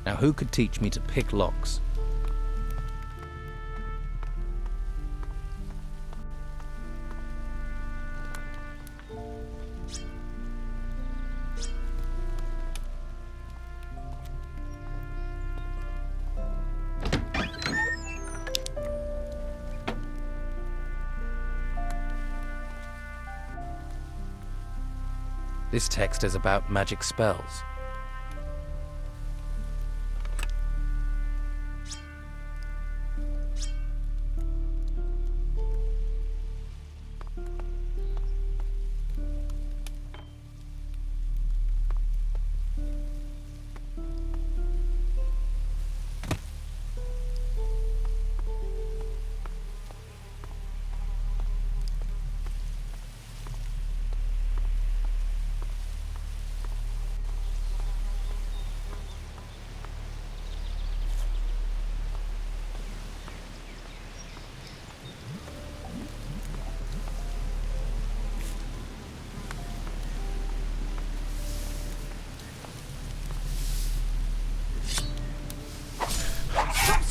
Now who could teach me to pick locks? This text is about magic spells.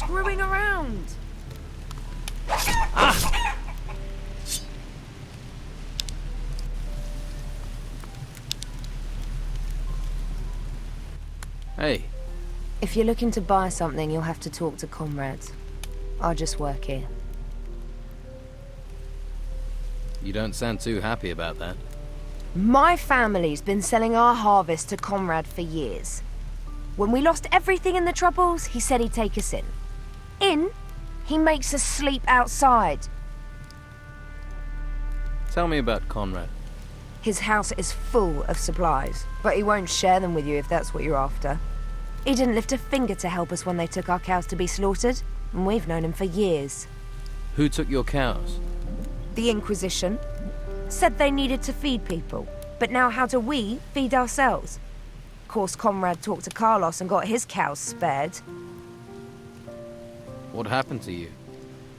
Screwing around! Hey, If you're looking to buy something, you'll have to talk to comrades. I just work here. you don't sound too happy about that. My family's been selling our harvest to Comrade for years. When we lost everything in the Troubles, he said he'd take us in. In? He makes us sleep outside. Tell me about Conrad. His house is full of supplies, but he won't share them with you if that's what you're after. He didn't lift a finger to help us when they took our cows to be slaughtered, and we've known him for years. Who took your cows? The Inquisition said they needed to feed people, but now how do we feed ourselves? Of course, Conrad talked to Carlos and got his cows spared. What happened to you?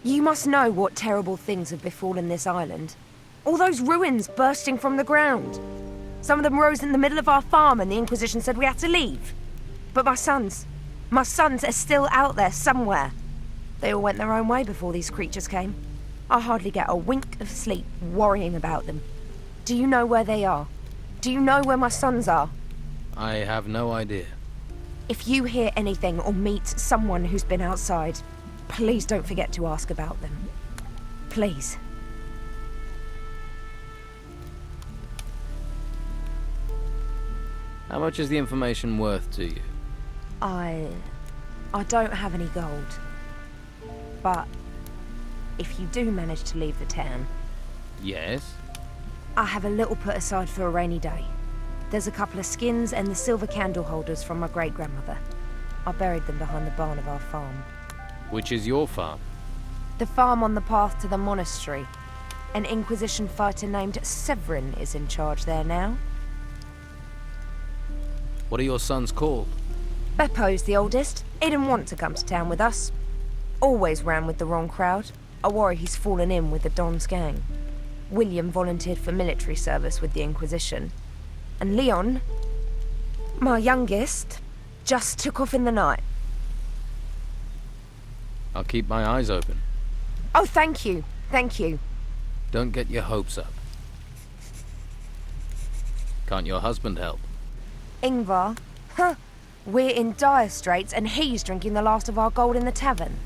You must know what terrible things have befallen this island. All those ruins bursting from the ground. Some of them rose in the middle of our farm and the Inquisition said we had to leave. But my sons are still out there somewhere. They all went their own way before these creatures came. I hardly get a wink of sleep worrying about them. Do you know where they are? Do you know where my sons are? I have no idea. If you hear anything or meet someone who's been outside, please don't forget to ask about them. Please. How much is the information worth to you? I don't have any gold. But if you do manage to leave the town, Yes? I have a little put aside for a rainy day. There's a couple of skins and the silver candle holders from my great-grandmother. I buried them behind the barn of our farm. Which is your farm? The farm on the path to the monastery. An Inquisition fighter named Severin is in charge there now. What are your sons called? Beppo's the oldest. He didn't want to come to town with us. Always ran with the wrong crowd. I worry he's fallen in with the Don's gang. William volunteered for military service with the Inquisition. And Leon, my youngest, just took off in the night. I'll keep my eyes open. Oh, thank you. Thank you. Don't get your hopes up. Can't your husband help? Ingvar? Huh. We're in dire straits and he's drinking the last of our gold in the tavern.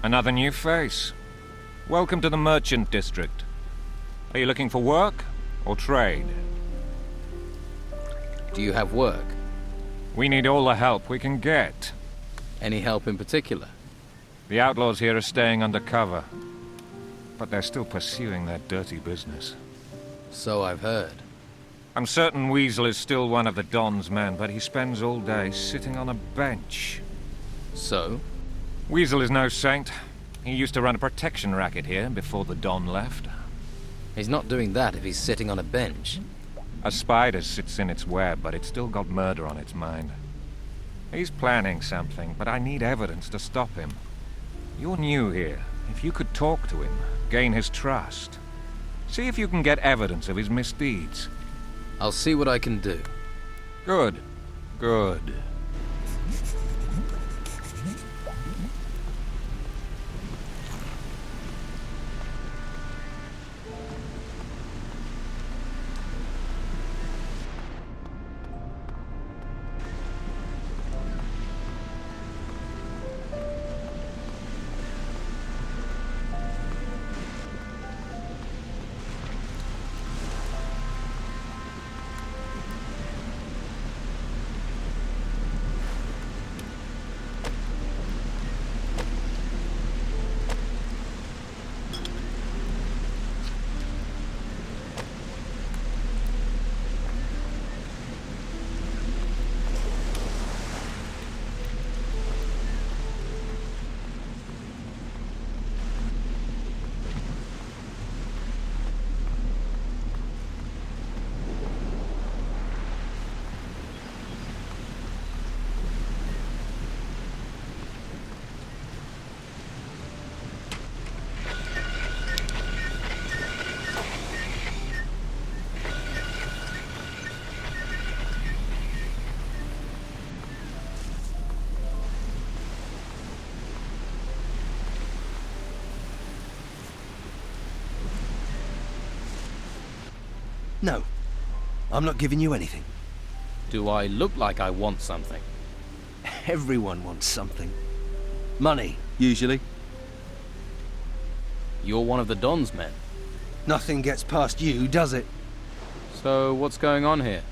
Another new face. Welcome to the Merchant District. Are you looking for work or trade? Do you have work? We need all the help we can get. Any help in particular? The outlaws here are staying undercover. But they're still pursuing their dirty business. So I've heard. I'm certain Weasel is still one of the Don's men, but he spends all day sitting on a bench. So? Weasel is no saint. He used to run a protection racket here before the Don left. He's not doing that if he's sitting on a bench. A spider sits in its web, but it's still got murder on its mind. He's planning something, but I need evidence to stop him. You're new here. If you could talk to him, gain his trust. See if you can get evidence of his misdeeds. I'll see what I can do. Good. Good. No, I'm not giving you anything. Do I look like I want something? Everyone wants something. Money, usually. You're one of the Don's men. Nothing gets past you, does it? So what's going on here?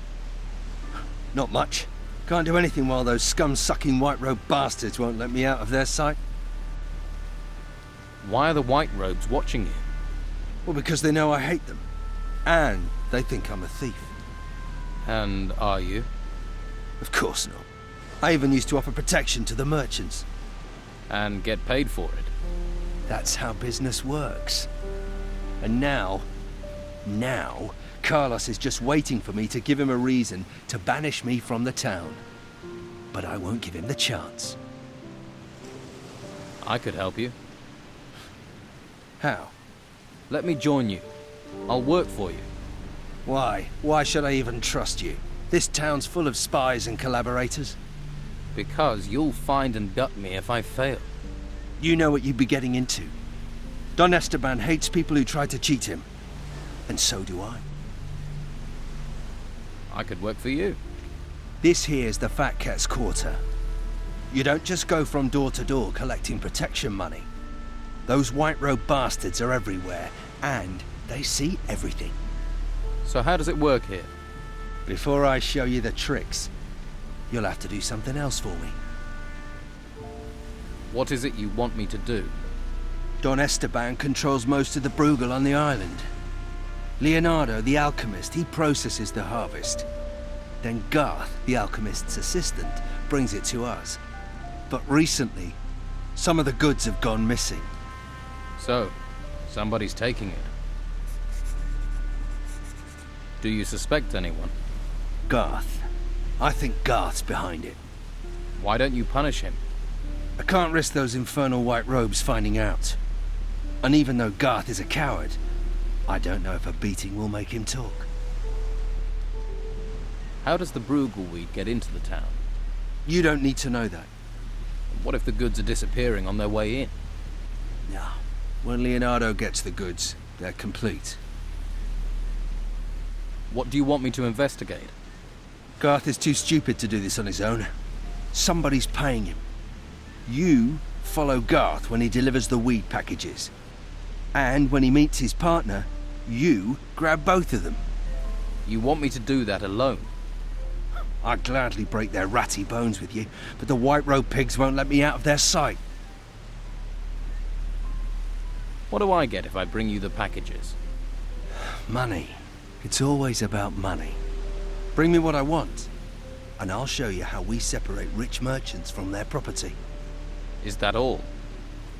Not much. Can't do anything while those scum-sucking white-robed bastards won't let me out of their sight. Why are the White Robes watching you? Well, because they know I hate them. And they think I'm a thief. And are you? Of course not. I even used to offer protection to the merchants. And get paid for it? That's how business works. And now, Carlos is just waiting for me to give him a reason to banish me from the town. But I won't give him the chance. I could help you. How? Let me join you. I'll work for you. Why? Why should I even trust you? This town's full of spies and collaborators. Because you'll find and gut me if I fail. You know what you'd be getting into. Don Esteban hates people who try to cheat him. And so do I. I could work for you. This here's the Fat Cat's Quarter. You don't just go from door to door collecting protection money. Those white-robed bastards are everywhere, and they see everything. So how does it work here? Before I show you the tricks, you'll have to do something else for me. What is it you want me to do? Don Esteban controls most of the Bruegel on the island. Leonardo, the alchemist, he processes the harvest. Then Garth, the alchemist's assistant, brings it to us. But recently, some of the goods have gone missing. So, somebody's taking it. Do you suspect anyone? Garth. I think Garth's behind it. Why don't you punish him? I can't risk those infernal white robes finding out. And even though Garth is a coward, I don't know if a beating will make him talk. How does the Bruegel weed get into the town? You don't need to know that. What if the goods are disappearing on their way in? No. When Leonardo gets the goods, they're complete. What do you want me to investigate? Garth is too stupid to do this on his own. Somebody's paying him. You follow Garth when he delivers the weed packages. And when he meets his partner, you grab both of them. You want me to do that alone? I'd gladly break their ratty bones with you, but the White Road pigs won't let me out of their sight. What do I get if I bring you the packages? Money. It's always about money. Bring me what I want, and I'll show you how we separate rich merchants from their property. Is that all?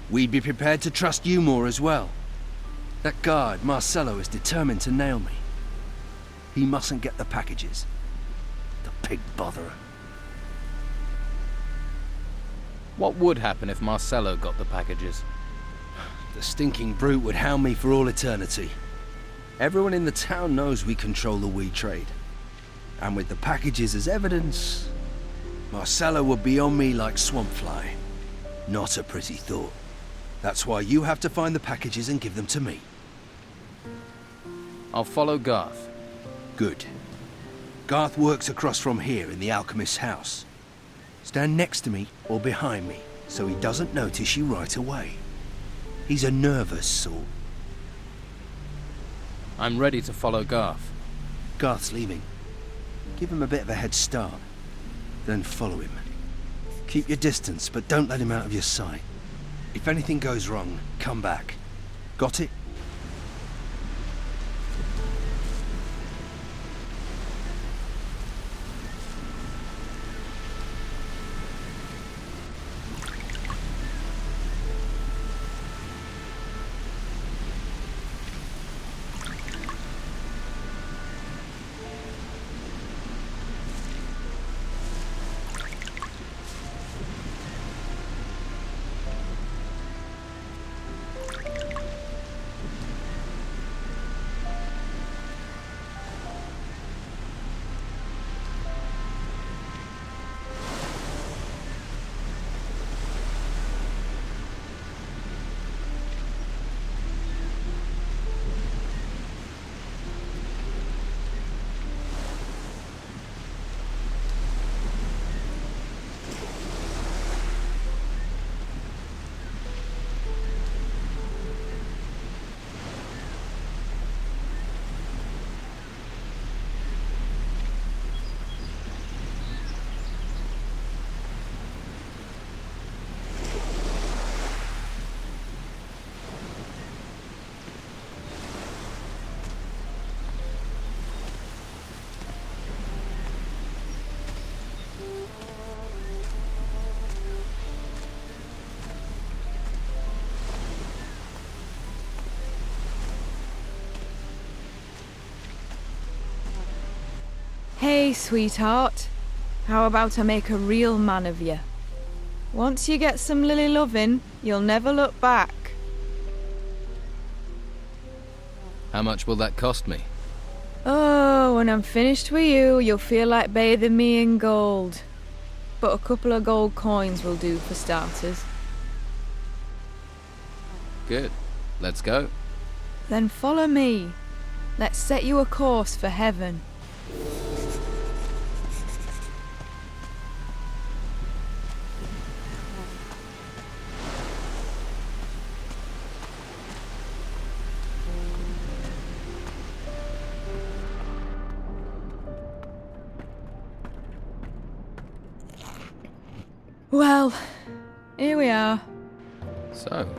We'd be prepared to trust you more as well. That guard, Marcello, is determined to nail me. He mustn't get the packages. The pig botherer. What would happen if Marcello got the packages? The stinking brute would hound me for all eternity. Everyone in the town knows we control the weed trade. And with the packages as evidence, Marcello would be on me like swampfly. Not a pretty thought. That's why you have to find the packages and give them to me. I'll follow Garth. Good. Garth works across from here in the alchemist's house. Stand next to me or behind me, so he doesn't notice you right away. He's a nervous sort. I'm ready to follow Garth. Garth's leaving. Give him a bit of a head start, then follow him. Keep your distance, but don't let him out of your sight. If anything goes wrong, come back. Got it? Hey, sweetheart. How about I make a real man of you? Once you get some lily loving, you'll never look back. How much will that cost me? Oh, when I'm finished with you, you'll feel like bathing me in gold. But a couple of gold coins will do for starters. Good. Let's go. Then follow me. Let's set you a course for heaven. Well, here we are. So,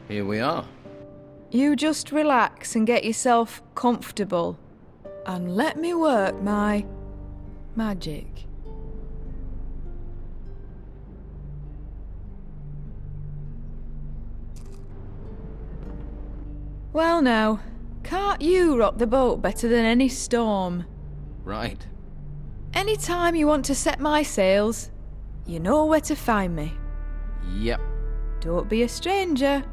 here we are. You just relax and get yourself comfortable. And let me work my magic. Well now, can't you rock the boat better than any storm? Right. Anytime you want to set my sails, you know where to find me. Yep. Don't be a stranger.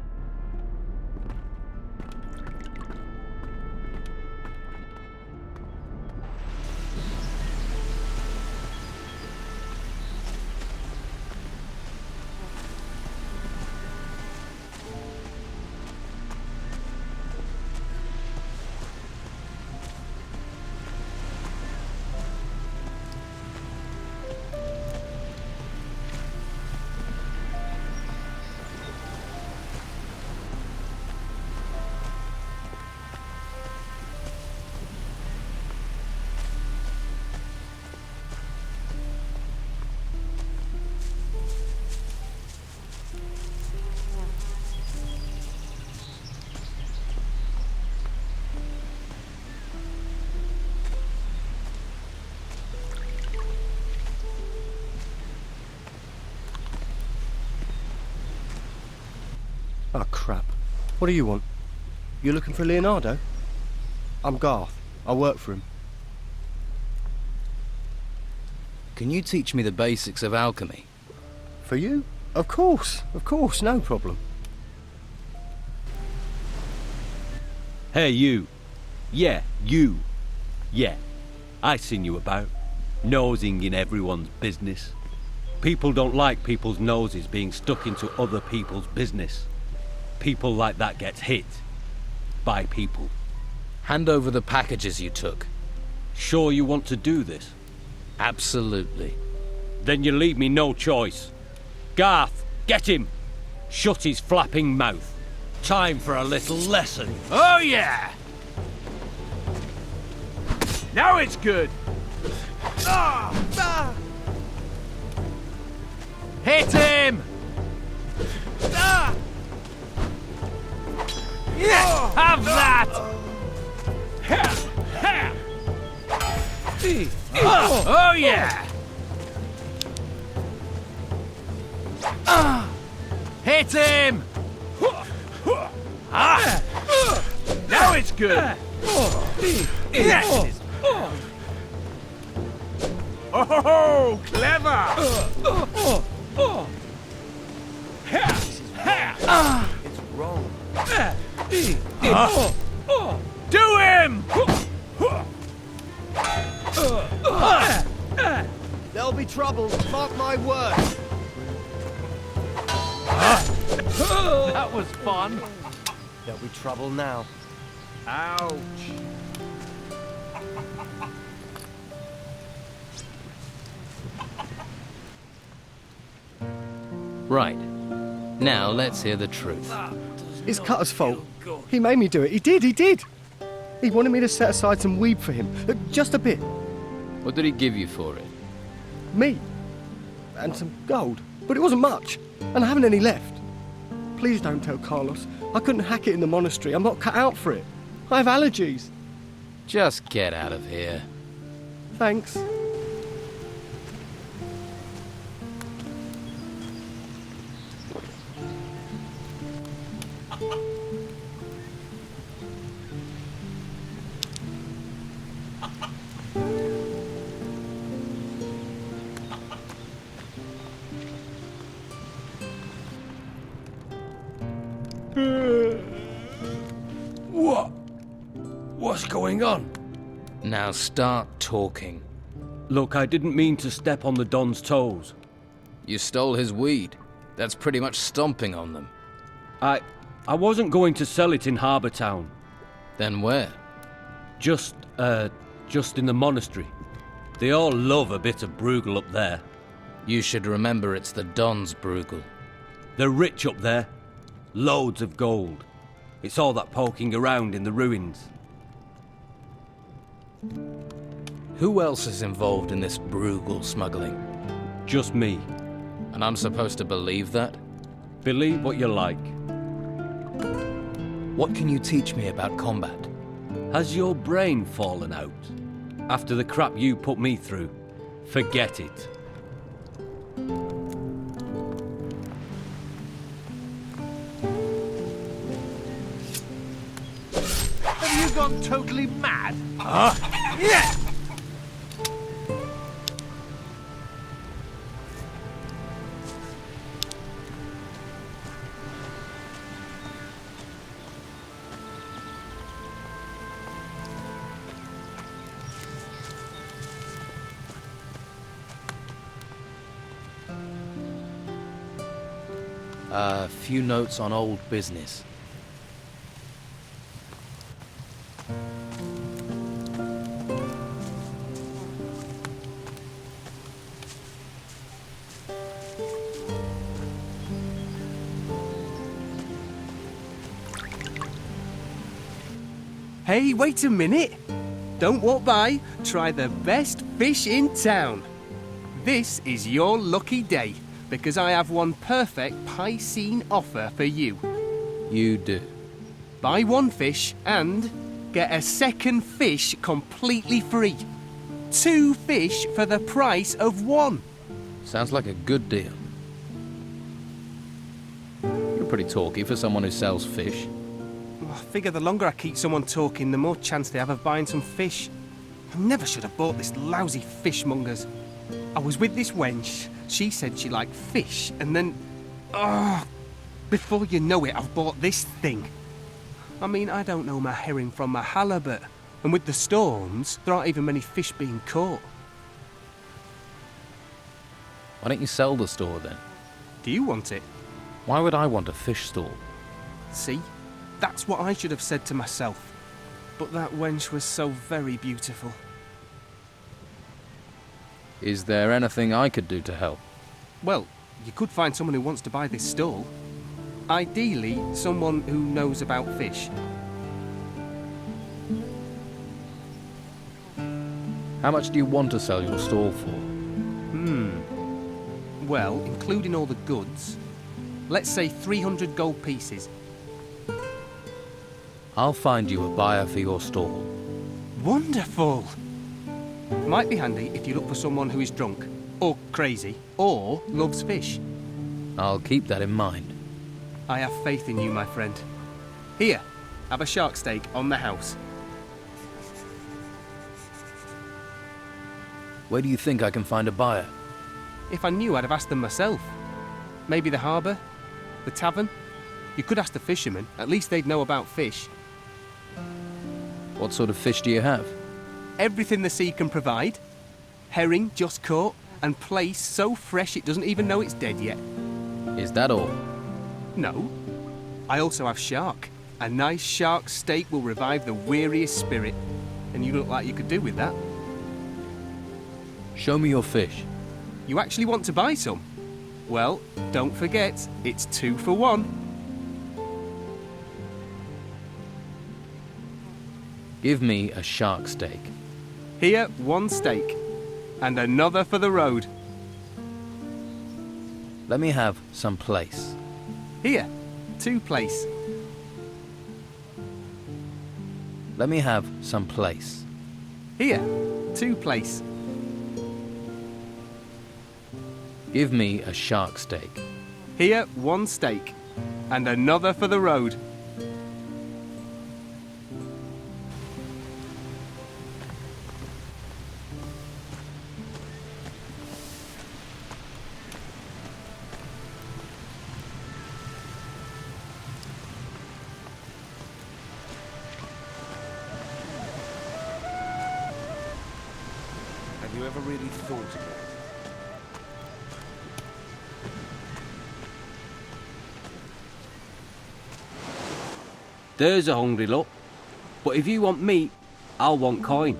Oh, crap. What do you want? You looking for Leonardo? I'm Garth. I work for him. Can you teach me the basics of alchemy? For you? Of course, no problem. Hey, you. Yeah, you. Yeah, I seen you about, nosing in everyone's business. People don't like people's noses being stuck into other people's business. People like that gets hit. By people. Hand over the packages you took. Sure you want to do this? Absolutely. Then you leave me no choice. Garth, get him! Shut his flapping mouth. Time for a little lesson. Oh yeah! Now it's good! Hit him! Yeah! Have that! Oh yeah! Hit him! Now it's good! Yes! Oh, clever! It's wrong. Do him! There'll be trouble, mark my word. That was fun. There'll be trouble now. Ouch. Right. Now let's hear the truth. It's Cutter's fault. He made me do it. He did. He wanted me to set aside some weed for him. Just a bit. What did he give you for it? Me. And some gold. But it wasn't much. And I haven't any left. Please don't tell Carlos. I couldn't hack it in the monastery. I'm not cut out for it. I have allergies. Just get out of here. Thanks. What's going on? Now start talking. Look, I didn't mean to step on the Don's toes. You stole his weed. That's pretty much stomping on them. I wasn't going to sell it in Harbour Town. Then where? Just in the monastery. They all love a bit of Bruegel up there. You should remember it's the Don's Bruegel. They're rich up there. Loads of gold. It's all that poking around in the ruins. Who else is involved in this Bruegel smuggling? Just me. And I'm supposed to believe that? Believe what you like. What can you teach me about combat? Has your brain fallen out? After the crap you put me through? Forget it. Have you gone totally mad? Yeah! A few notes on old business. Hey, wait a minute. Don't walk by. Try the best fish in town. This is your lucky day, because I have one perfect Piscine offer for you. You do. Buy one fish and get a second fish completely free. 2 fish for the price of 1. Sounds like a good deal. You're You're pretty talky for someone who sells fish. Well, I figure the longer I keep someone talking, the more chance they have of buying some fish. I never should have bought this lousy fishmonger's. I was with this wench. She said she liked fish, and then... before you know it, I've bought this thing. I mean, I don't know my herring from my halibut. And with the storms, there aren't even many fish being caught. Why don't you sell the store then? Do you want it? Why would I want a fish stall? See? That's what I should have said to myself. But that wench was so very beautiful. Is there anything I could do to help? Well, you could find someone who wants to buy this stall. Ideally, someone who knows about fish. How much do you want to sell your stall for? Well, including all the goods, let's say 300 gold pieces. I'll find you a buyer for your stall. Wonderful! Might be handy if you look for someone who is drunk, or crazy, or loves fish. I'll keep that in mind. I have faith in you, my friend. Here, have a shark steak on the house. Where do you think I can find a buyer? If I knew, I'd have asked them myself. Maybe the harbour? The tavern? You could ask the fishermen. At least they'd know about fish. What sort of fish do you have? Everything the sea can provide. Herring just caught, and plaice so fresh it doesn't even know it's dead yet. Is that all? No. I also have shark. A nice shark steak will revive the weariest spirit. And you look like you could do with that. Show me your fish. You actually want to buy some? Well, don't forget, it's 2 for 1. Give me a shark steak. Here, 1 steak. And another for the road. Let me have some plaice. Here, 2 plaice. Let me have some plaice. Here, 2 plaice. Give me a shark steak. Here, 1 steak. And another for the road. Have you ever really thought about it? There's a hungry look. But if you want meat, I'll want coin.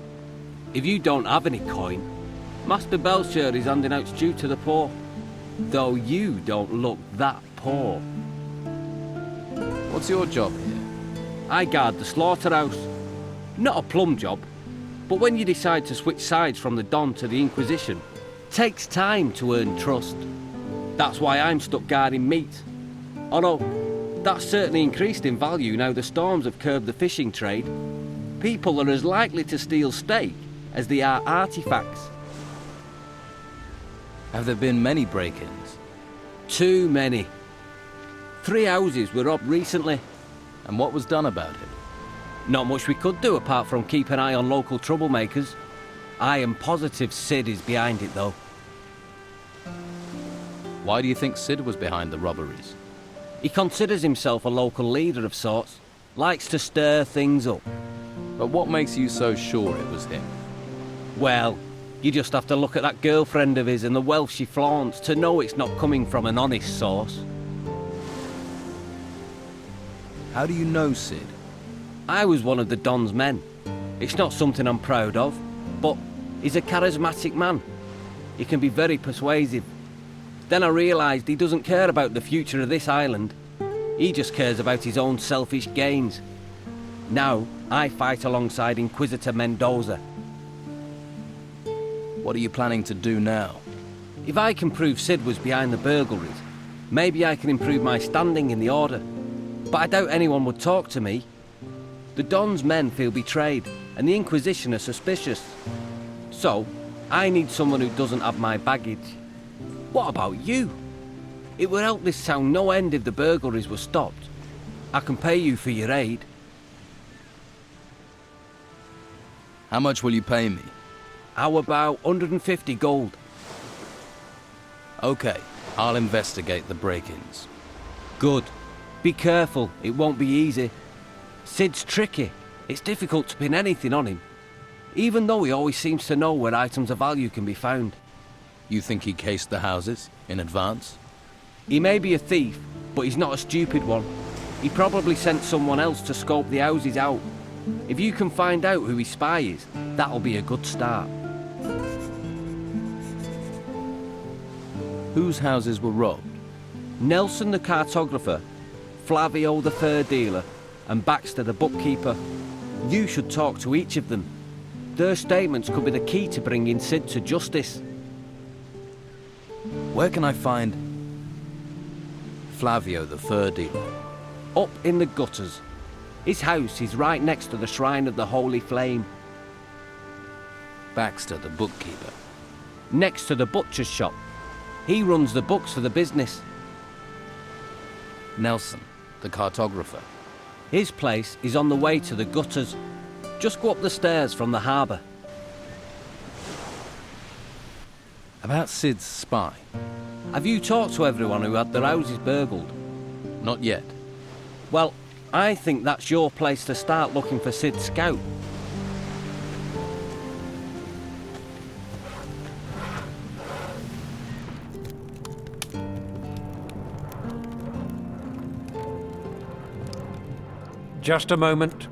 If you don't have any coin, Master Belcher is handing out stew to the poor. Though you don't look that poor. What's your job here? I guard the slaughterhouse. Not a plum job, but when you decide to switch sides from the Don to the Inquisition, takes time to earn trust. That's why I'm stuck guarding meat. Although, that's certainly increased in value now the storms have curbed the fishing trade. People are as likely to steal steak as they are artifacts. Have there been many break-ins? Too many. 3 houses were robbed recently. And what was done about it? Not much we could do apart from keep an eye on local troublemakers. I am positive Sid is behind it though. Why do you think Sid was behind the robberies? He considers himself a local leader of sorts. Likes to stir things up. But what makes you so sure it was him? Well, you just have to look at that girlfriend of his and the wealth she flaunts to know it's not coming from an honest source. How do you know Sid? I was one of the Don's men. It's not something I'm proud of, but he's a charismatic man. He can be very persuasive. Then I realised he doesn't care about the future of this island. He just cares about his own selfish gains. Now, I fight alongside Inquisitor Mendoza. What are you planning to do now? If I can prove Sid was behind the burglaries, maybe I can improve my standing in the Order. But I doubt anyone would talk to me. The Don's men feel betrayed, and the Inquisition are suspicious. So, I need someone who doesn't have my baggage. What about you? It would help this town no end if the burglaries were stopped. I can pay you for your aid. How much will you pay me? How about 150 gold? Okay, I'll investigate the break-ins. Good. Be careful, it won't be easy. Sid's tricky. It's difficult to pin anything on him, even though he always seems to know where items of value can be found. You think he cased the houses in advance? He may be a thief, but he's not a stupid one. He probably sent someone else to scope the houses out. If you can find out who his spy is, that'll be a good start. Whose houses were robbed? Nelson the cartographer, Flavio the fur dealer, and Baxter the bookkeeper. You should talk to each of them. Their statements could be the key to bringing Sid to justice. Where can I find Flavio the fur dealer? Up in the gutters. His house is right next to the Shrine of the Holy Flame. Baxter the bookkeeper? Next to the butcher's shop. He runs the books for the business. Nelson the cartographer? His place is on the way to the gutters. Just go up the stairs from the harbour. About Sid's spy? Have you talked to everyone who had their houses burgled? Not yet. Well, I think that's your place to start looking for Sid's scout. Just a moment.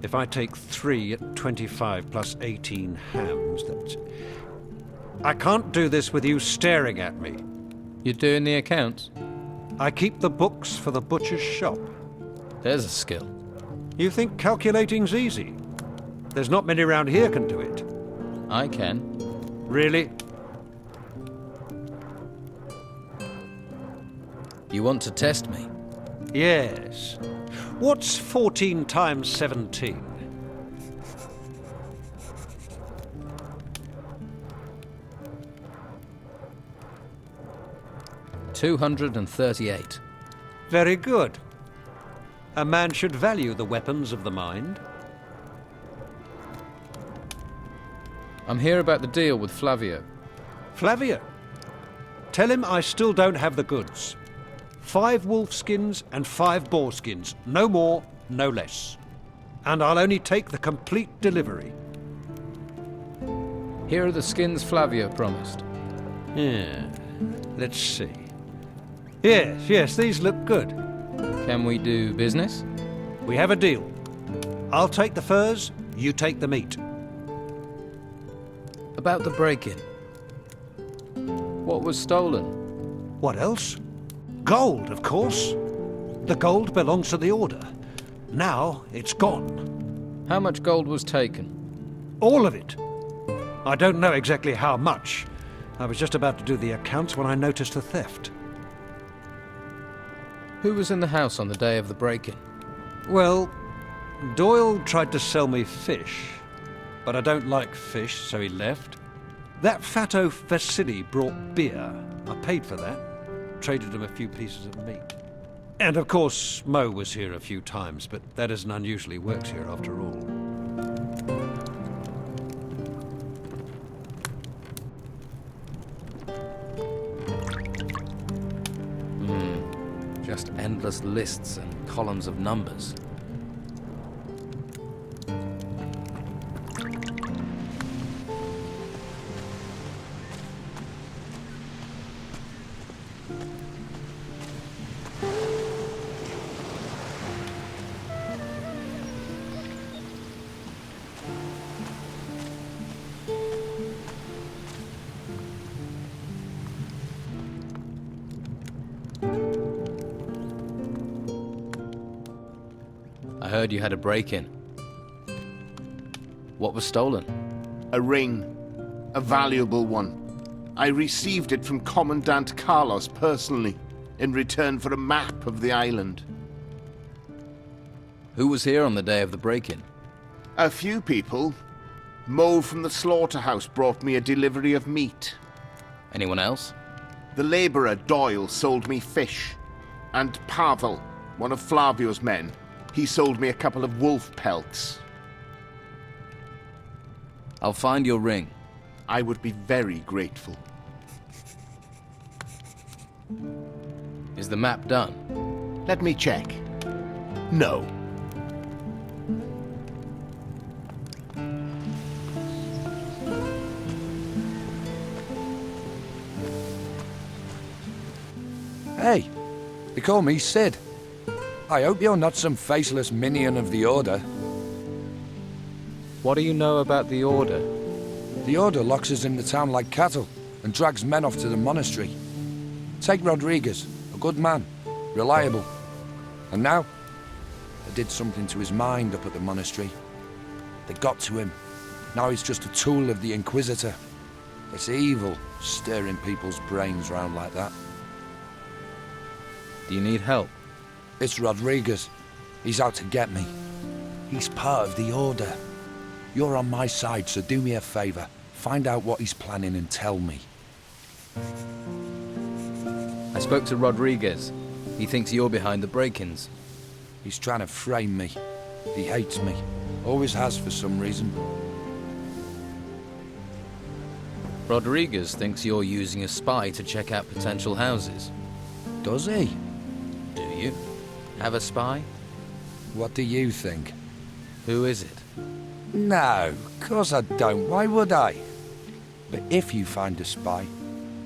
If I take 3 at 25 plus 18 hams, that's... I can't do this with you staring at me. You're doing the accounts? I keep the books for the butcher's shop. There's a skill. You think calculating's easy? There's not many around here can do it. I can. Really? You want to test me? Yes. What's 14 times 17? 238. Very good. A man should value the weapons of the mind. I'm here about the deal with Flavio. Flavio? Tell him I still don't have the goods. 5 wolf skins and 5 boar skins. No more, no less. And I'll only take the complete delivery. Here are the skins Flavio promised. Yeah. Let's see. Yes, these look good. Can we do business? We have a deal. I'll take the furs, you take the meat. About the break-in. What was stolen? What else? Gold, of course. The gold belongs to the Order. Now it's gone. How much gold was taken? All of it. I don't know exactly how much. I was just about to do the accounts when I noticed the theft. Who was in the house on the day of the break-in? Well, Doyle tried to sell me fish, but I don't like fish, so he left. That fatto Vasily brought beer. I paid for that. Traded him a few pieces of meat. And of course, Mo was here a few times, but that isn't unusually works here after all. Just endless lists and columns of numbers. I heard you had a break-in. What was stolen? A ring. A valuable one. I received it from Commandant Carlos personally, in return for a map of the island. Who was here on the day of the break-in? A few people. Mo from the slaughterhouse brought me a delivery of meat. Anyone else? The labourer Doyle sold me fish. And Pavel, one of Flavio's men, he sold me a couple of wolf pelts. I'll find your ring. I would be very grateful. Is the map done? Let me check. No. Hey, they call me Sid. I hope you're not some faceless minion of the Order. What do you know about the Order? The Order locks us in the town like cattle and drags men off to the monastery. Take Rodriguez, a good man, reliable. And now, they did something to his mind up at the monastery. They got to him. Now he's just a tool of the Inquisitor. It's evil, stirring people's brains round like that. Do you need help? It's Rodriguez. He's out to get me. He's part of the Order. You're on my side, so do me a favour. Find out what he's planning and tell me. I spoke to Rodriguez. He thinks you're behind the break-ins. He's trying to frame me. He hates me. Always has for some reason. Rodriguez thinks you're using a spy to check out potential houses. Does he? Do you? Have a spy? What do you think? Who is it? No, of course I don't. Why would I? But if you find a spy,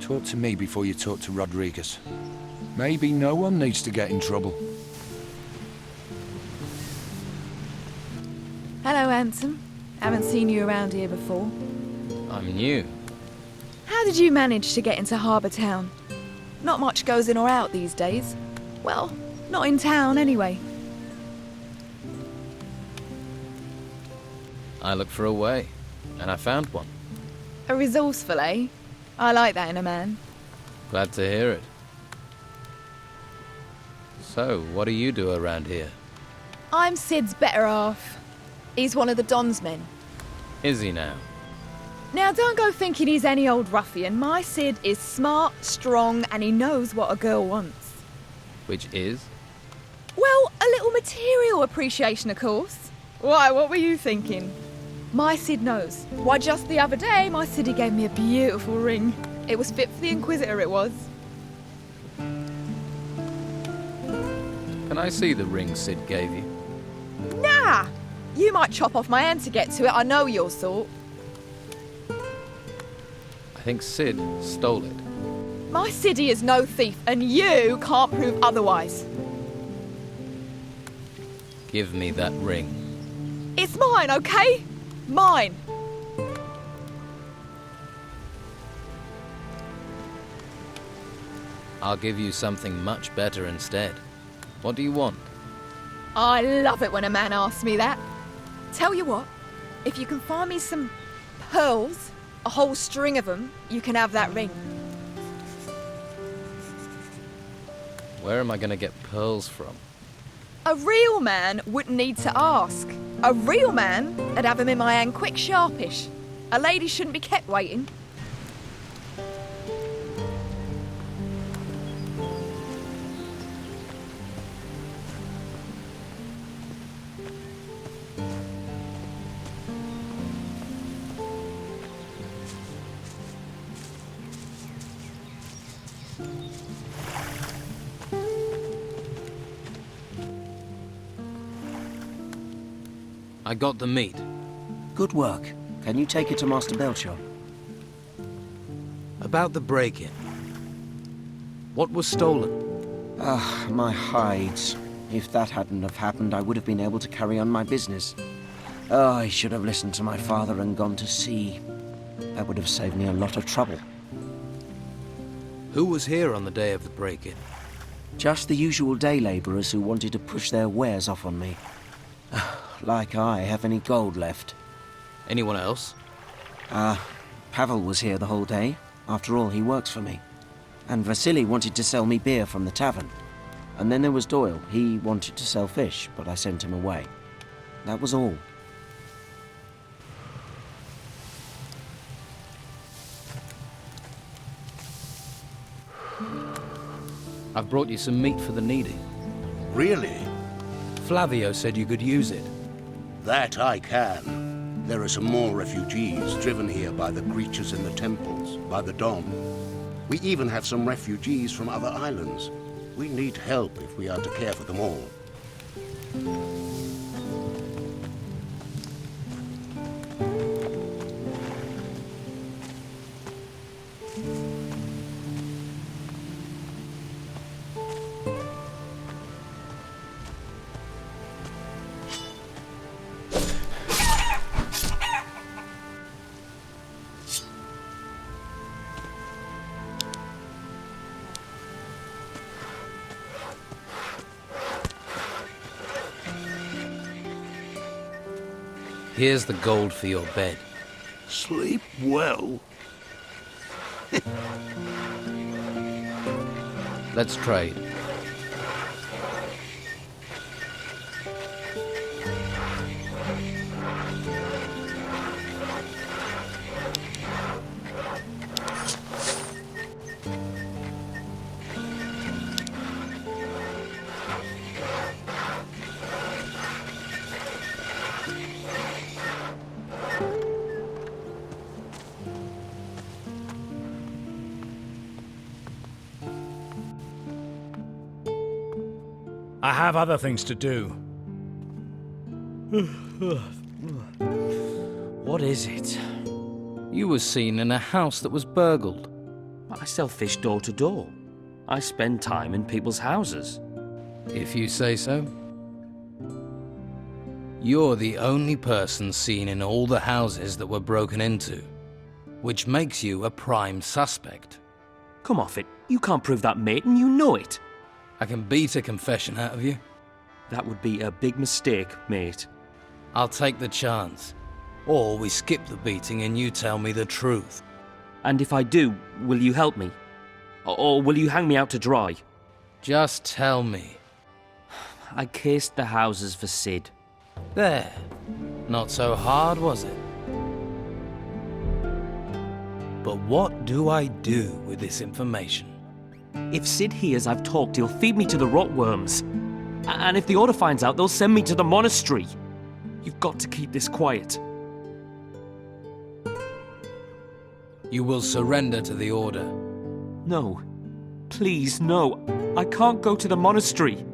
talk to me before you talk to Rodriguez. Maybe no one needs to get in trouble. Hello, handsome. Haven't seen you around here before. I'm new. How did you manage to get into Harbour Town? Not much goes in or out these days. Well, not in town anyway. I looked for a way, and I found one. A resourceful, eh? I like that in a man. Glad to hear it. So, what do you do around here? I'm Sid's better half. He's one of the Don's men. Is he now? Now, don't go thinking he's any old ruffian. My Sid is smart, strong, and he knows what a girl wants. Which is? Well, a little material appreciation, of course. Why, what were you thinking? My Sid knows. Why, just the other day, my Siddy gave me a beautiful ring. It was fit for the Inquisitor, it was. Can I see the ring Sid gave you? Nah! You might chop off my hand to get to it, I know your sort. I think Sid stole it. My Siddy is no thief, and you can't prove otherwise. Give me that ring. It's mine, okay? Mine. I'll give you something much better instead. What do you want? I love it when a man asks me that. Tell you what, if you can find me some pearls, a whole string of them, you can have that ring. Where am I going to get pearls from? A real man wouldn't need to ask. A real man would have them in my hand quick, sharpish. A lady shouldn't be kept waiting. I got the meat. Good work. Can you take it to Master Belcher? About the break-in. What was stolen? My hides. If that hadn't have happened, I would have been able to carry on my business. Oh, I should have listened to my father and gone to sea. That would have saved me a lot of trouble. Who was here on the day of the break-in? Just the usual day labourers who wanted to push their wares off on me. Like I have any gold left. Anyone else? Pavel was here the whole day. After all, he works for me. And Vasily wanted to sell me beer from the tavern. And then there was Doyle. He wanted to sell fish, but I sent him away. That was all. I've brought you some meat for the needy. Really? Flavio said you could use it. That I can. There are some more refugees driven here by the creatures in the temples, by the Dom. We even have some refugees from other islands. We need help if we are to care for them all. Here's the gold for your bed. Sleep well. Let's trade. I have other things to do. What is it? You were seen in a house that was burgled. I sell fish door to door. I spend time in people's houses. If you say so. You're the only person seen in all the houses that were broken into, which makes you a prime suspect. Come off it. You can't prove that, mate, and you know it. I can beat a confession out of you. That would be a big mistake, mate. I'll take the chance. Or we skip the beating and you tell me the truth. And if I do, will you help me? Or will you hang me out to dry? Just tell me. I cased the houses for Sid. There. Not so hard, was it? But what do I do with this information? If Sid hears I've talked, he'll feed me to the rotworms. And if the Order finds out, they'll send me to the monastery. You've got to keep this quiet. You will surrender to the Order. No. Please, no. I can't go to the monastery.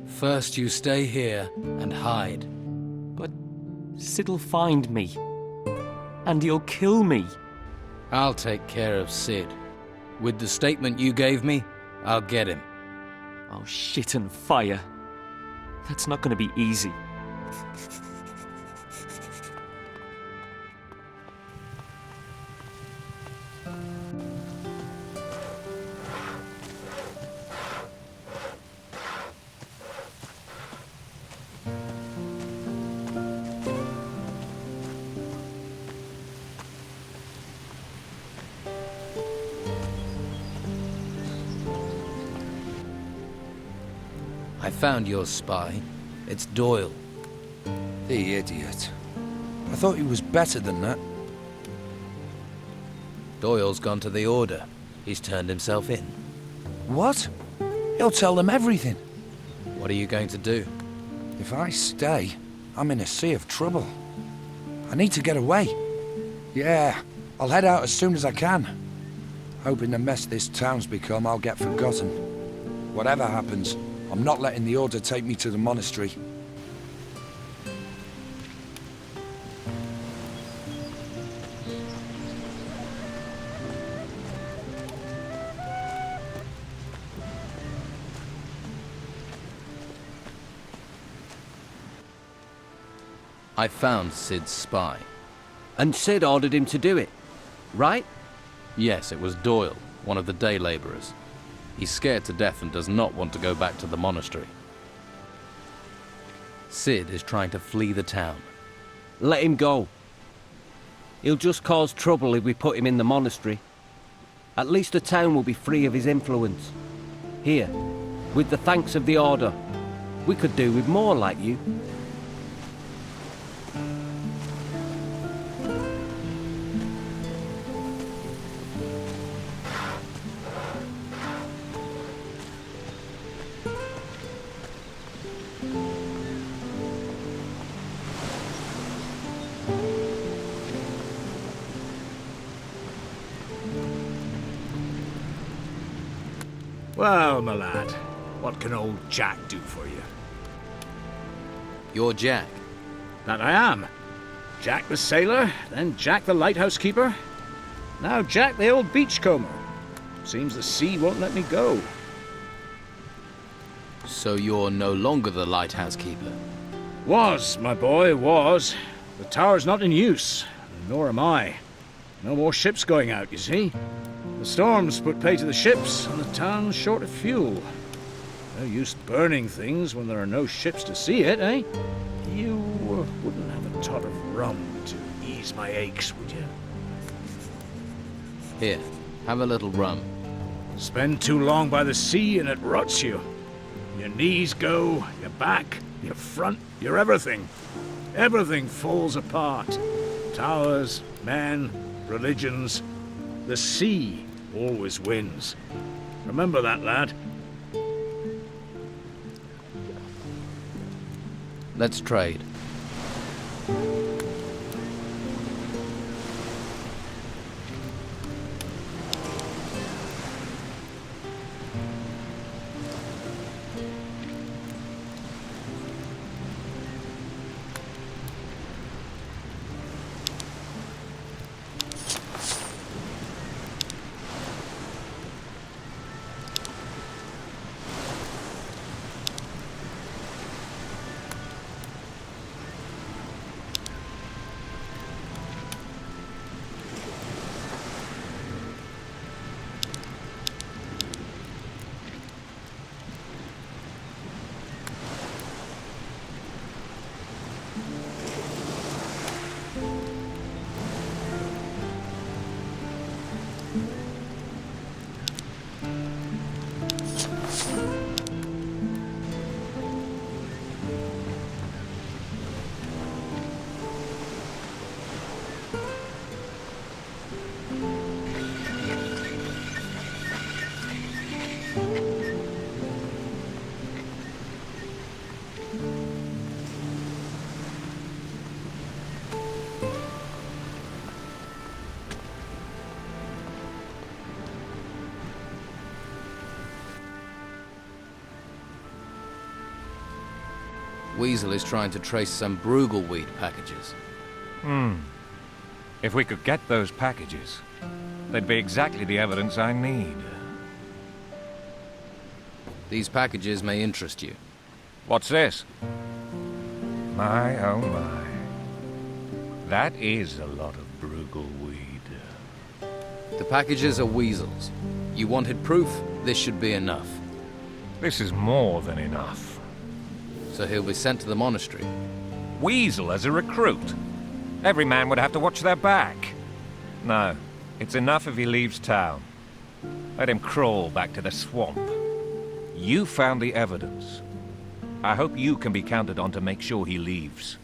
First you stay here and hide. But Sid'll find me. And he'll kill me. I'll take care of Sid. With the statement you gave me, I'll get him. Oh, shit and fire. That's not going to be easy. I found your spy. It's Doyle. The idiot. I thought he was better than that. Doyle's gone to the Order. He's turned himself in. What? He'll tell them everything. What are you going to do? If I stay, I'm in a sea of trouble. I need to get away. Yeah, I'll head out as soon as I can. Hoping the mess this town's become, I'll get forgotten. Whatever happens, I'm not letting the Order take me to the monastery. I found Sid's spy. And Sid ordered him to do it, right? Yes, it was Doyle, one of the day labourers. He's scared to death and does not want to go back to the monastery. Sid is trying to flee the town. Let him go. He'll just cause trouble if we put him in the monastery. At least the town will be free of his influence. Here, with the thanks of the Order, we could do with more like you. Well, my lad, what can old Jack do for you? You're Jack. That I am. Jack the sailor, then Jack the lighthouse keeper. Now Jack the old beachcomber. Seems the sea won't let me go. So you're no longer the lighthouse keeper? Was, my boy, was. The tower's not in use, nor am I. No more ships going out, you see. The storms put pay to the ships, and the town's short of fuel. No use burning things when there are no ships to see it, eh? You wouldn't have a tot of rum to ease my aches, would you? Here, have a little rum. Spend too long by the sea and it rots you. Your knees go, your back, your front, your everything. Everything falls apart. Towers, men, religions. The sea always wins. Remember that, lad. Let's trade. Weasel is trying to trace some Brugelweed packages. If we could get those packages, they'd be exactly the evidence I need. These packages may interest you. What's this? My, oh my. That is a lot of Brugelweed. The packages are weasels. You wanted proof? This should be enough. This is more than enough. So he'll be sent to the monastery. Weasel as a recruit? Every man would have to watch their back. No, it's enough if he leaves town. Let him crawl back to the swamp. You found the evidence. I hope you can be counted on to make sure he leaves.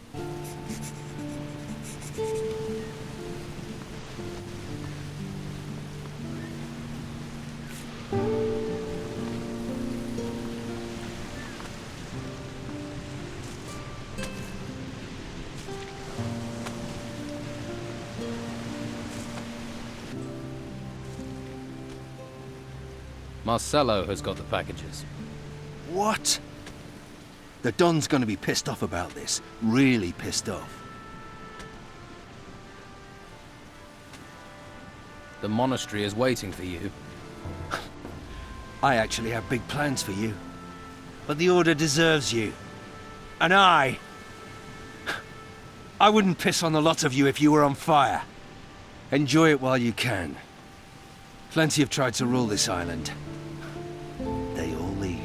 Marcello has got the packages. What? The Don's gonna be pissed off about this. Really pissed off. The monastery is waiting for you. I actually have big plans for you. But the Order deserves you. And I wouldn't piss on the lot of you if you were on fire. Enjoy it while you can. Plenty have tried to rule this island. They all leave.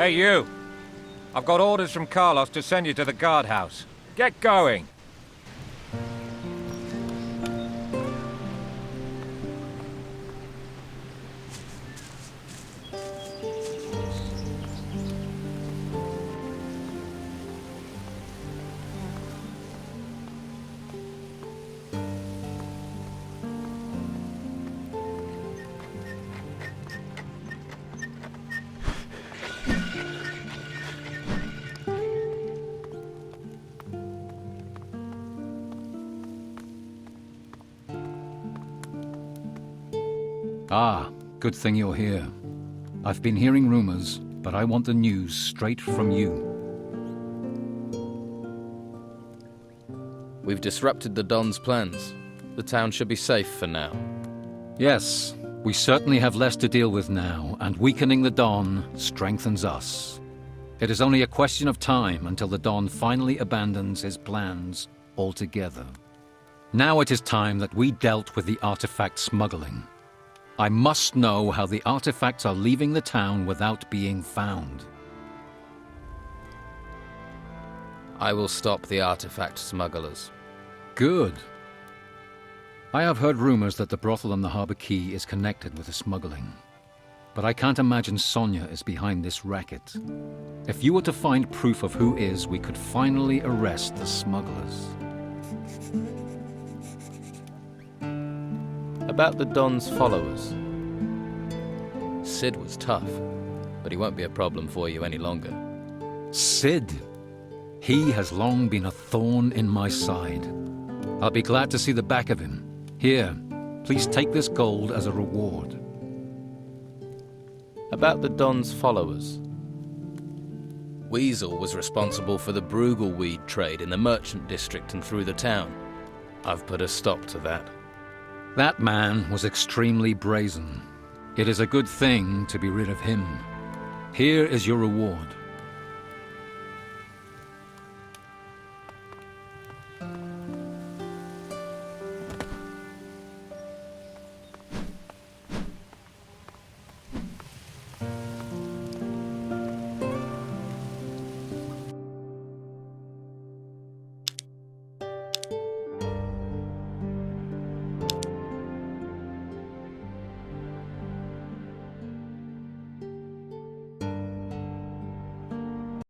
Hey, you! I've got orders from Carlos to send you to the guardhouse. Get going! Ah, good thing you're here. I've been hearing rumors, but I want the news straight from you. We've disrupted the Don's plans. The town should be safe for now. Yes, we certainly have less to deal with now, and weakening the Don strengthens us. It is only a question of time until the Don finally abandons his plans altogether. Now it is time that we dealt with the artifact smuggling. I must know how the artifacts are leaving the town without being found. I will stop the artifact smugglers. Good. I have heard rumors that the brothel on the Harbour Quay is connected with the smuggling. But I can't imagine Sonia is behind this racket. If you were to find proof of who is, we could finally arrest the smugglers. About the Don's followers. Sid was tough, but he won't be a problem for you any longer. Sid? He has long been a thorn in my side. I'll be glad to see the back of him. Here, please take this gold as a reward. About the Don's followers. Weasel was responsible for the Bruegel weed trade in the merchant district and through the town. I've put a stop to that. That man was extremely brazen. It is a good thing to be rid of him. Here is your reward.